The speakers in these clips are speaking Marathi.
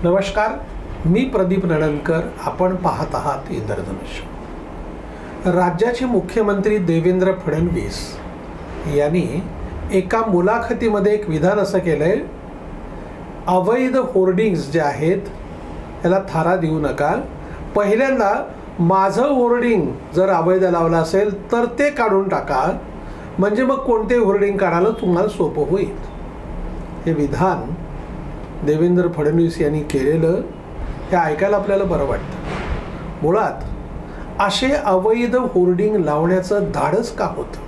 नमस्कार, मी प्रदीप नणनकर. आपण पाहत आहात इंद्रधनुष्य. राज्याचे मुख्यमंत्री देवेंद्र फडणवीस यांनी एका मुलाखतीमध्ये एक विधान असं केलंय, अवैध होर्डिंग्स जे आहेत याला थारा देऊ नका. पहिल्यांदा माझं होर्डिंग जर अवैध लावलं असेल तर ते काढून टाका, म्हणजे मग कोणते होर्डिंग काढायला तुम्हाला सोपं होईल. हे विधान देवेंद्र फडणवीस यांनी केलेलं हे ऐकायला आपल्याला बरं वाटतं. मुळात असे अवैध होर्डिंग लावण्याचं धाडस का होतं?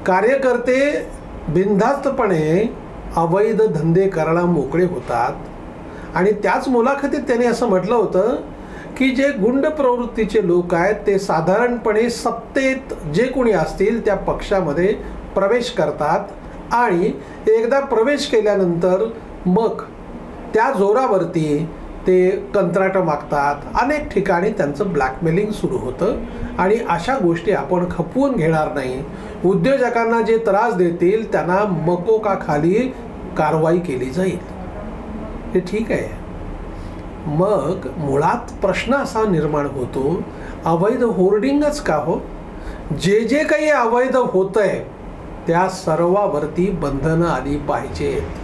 कार्यकर्ते बिनधास्तपणे अवैध धंदे करायला मोकळे होतात आणि त्याच मुलाखतीत त्यांनी असं म्हटलं होतं की जे गुंड प्रवृत्तीचे लोक आहेत ते साधारणपणे सत्तेत जे कोणी असतील त्या पक्षामध्ये प्रवेश करतात आणि एकदा प्रवेश केल्यानंतर मग त्या जोरावरती ते कंत्राटं मागतात. अनेक ठिकाणी त्यांचं ब्लॅकमेलिंग सुरू होतं आणि अशा गोष्टी आपण खपवून घेणार नाही. उद्योजकांना जे त्रास देतील त्यांना मकोकाखाली कारवाई केली जाईल. हे ठीक आहे. मग मुळात प्रश्न असा निर्माण होतो, अवैध होर्डिंगच का हो? जे जे काही अवैध होतंय त्या सर्वावरती बंधनं आली पाहिजेत.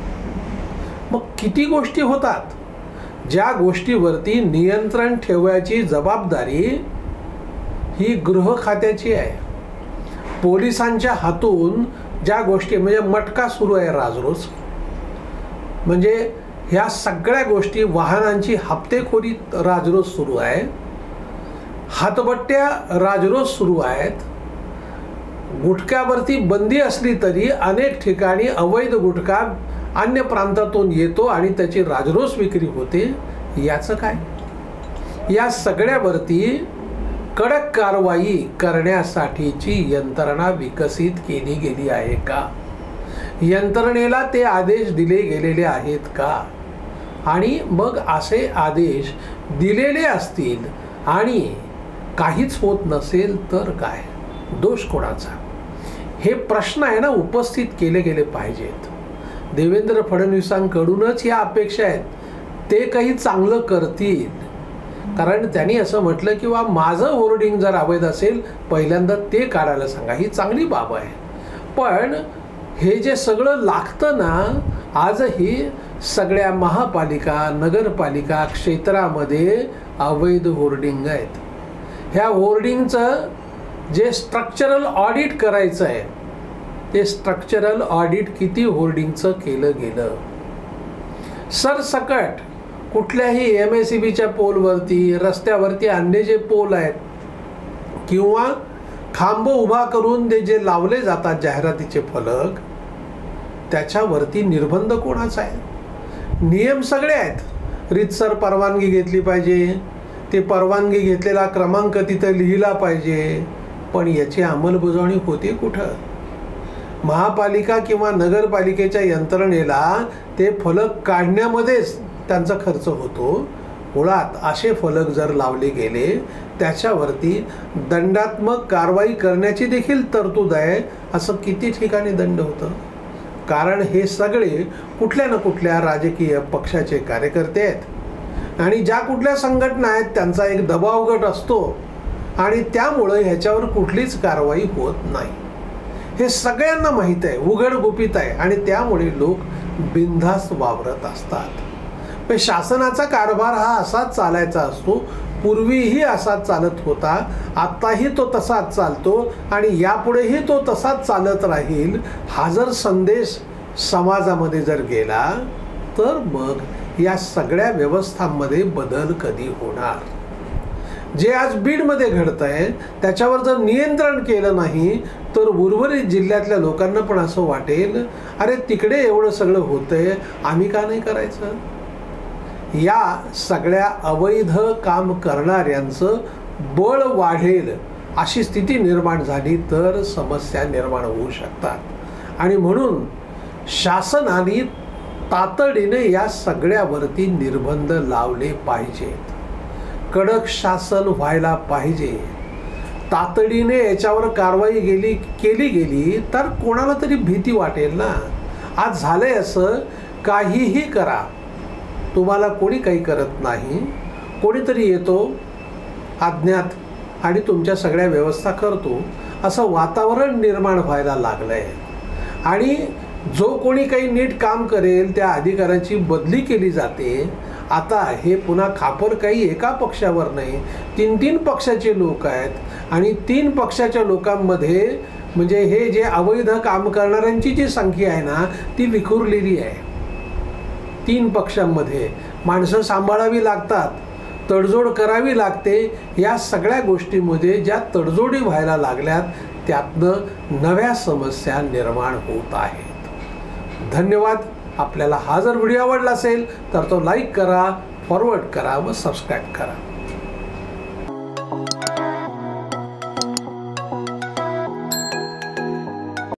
मग किती गोष्टी होतात ज्या गोष्टीवरती नियंत्रण ठेवायची जबाबदारी ही गृह खात्याची आहे. पोलिसांच्या हातून ज्या गोष्टी म्हणजे मटका सुरू आहे राजरोज, म्हणजे ह्या सगळ्या गोष्टी, वाहनांची हप्तेखोरी राजरोज सुरू आहे, हातबट्ट्या राजरोज सुरू आहेत. गुटख्यावरती बंदी असली तरी अनेक ठिकाणी अवैध गुटखा अन्य प्रांतातून येतो आणि त्याची राजरोस विक्री होते. याचं काय? या सगळ्यावरती कडक कारवाई करण्यासाठीची यंत्रणा विकसित केली गेली आहे का? यंत्रणेला ते आदेश दिले गेलेले आहेत का? आणि मग असे आदेश दिलेले असतील आणि काहीच होत नसेल तर काय? दोष कोणाचा? हे प्रश्न आहे ना, उपस्थित केले गेले पाहिजेत. देवेंद्र फडणवीसांकडूनच या अपेक्षा आहेत ते काही चांगलं करतील. कारण त्यांनी असं म्हटलं की माझं होर्डिंग जर अवैध असेल पहिल्यांदा ते काढायला सांगा. ही चांगली बाब आहे. पण हे जे सगळं लागतं ना, आजही सगळ्या महापालिका नगरपालिका क्षेत्रामध्ये अवैध होर्डिंग आहेत. ह्या होर्डिंगचं जे स्ट्रक्चरल ऑडिट करायचं आहे ते स्ट्रक्चरल ऑडिट किती होर्डिंगचं केलं गेलं? सरसकट कुठल्याही MSEBच्या पोलवरती, रस्त्यावरती अन्य जे पोल आहेत किंवा खांब उभा करून ते जे लावले जातात जाहिरातीचे फलक, त्याच्यावरती निर्बंध कोणाचा आहे? नियम सगळे आहेत. रीतसर परवानगी घेतली पाहिजे, ते परवानगी घेतलेला क्रमांक तिथं लिहिला पाहिजे, पण याची अंमलबजावणी होते कुठं? महापालिका किंवा नगरपालिकेच्या यंत्रणेला ते फलक काढण्यामध्येच त्यांचा खर्च होतो. मुळात असे फलक जर लावले गेले त्याच्यावरती दंडात्मक कारवाई करण्याची देखील तरतूद आहे. असं किती ठिकाणी दंड होतं? कारण हे सगळे कुठल्या ना कुठल्या राजकीय पक्षाचे कार्यकर्ते आहेत आणि ज्या कुठल्या संघटना आहेत त्यांचा एक दबाव गट असतो आणि त्यामुळे ह्याच्यावर कुठलीच कारवाई होत नाही. हे सगळ्यांना माहीत आहे, उघड गुपित आहे आणि त्यामुळे लोक बिनधास्त वावरत असतात. पण शासनाचा कारभार हा असाच चालायचा असतो. पूर्वीही असाच चालत होता, आत्ताही तो तसाच चालतो आणि यापुढेही तो तसाच चालत राहील. हा जर संदेश समाजामध्ये जर गेला तर मग या सगळ्या व्यवस्थांमध्ये बदल कधी होणार? जे आज बीडमध्ये घडत आहे त्याच्यावर जर नियंत्रण केलं नाही तर उर्वरित जिल्ह्यातल्या लोकांना पण असं वाटेल, अरे तिकडे एवढं सगळं होतंय, आम्ही का नाही करायचं? या सगळ्या अवैध काम करणाऱ्यांचं बळ वाढेल अशी स्थिती निर्माण झाली तर समस्या निर्माण होऊ शकतात. आणि म्हणून शासनाने तातडीने या सगळ्यावरती निर्बंध लावले पाहिजेत. कडक शासन व्हायला पाहिजे. तातडीने याच्यावर कारवाई केली गेली तर कोणाला तरी भीती वाटेल ना. आज झालंय असं, काहीही करा, तुम्हाला कोणी काही करत नाही, कोणीतरी येतो अज्ञात आणि तुमच्या सगळ्या व्यवस्था करतो, असं वातावरण निर्माण व्हायला लागलं आहे. आणि जो कोणी काही नीट काम करेल त्या अधिकाऱ्याची बदली केली जाते. आता हे पुन्हा खापर काही एका पक्षावर नाही, 3 पक्षाचे लोक आहेत आणि 3 पक्षाच्या लोकांमध्ये म्हणजे हे जे अवैध काम करणाऱ्यांची जी संख्या आहे ना ती विखुरलेली आहे. 3 पक्षांमध्ये माणसं सांभाळावी लागतात, तडजोड करावी लागते. या सगळ्या गोष्टींमध्ये ज्या तडजोडी व्हायला लागल्यात त्यातनं नव्या समस्या निर्माण होत आहेत. धन्यवाद. आपल्याला हा जर व्हिडिओ आवडला असेल तर तो लाईक करा, फॉरवर्ड करा व सबस्क्राईब करा.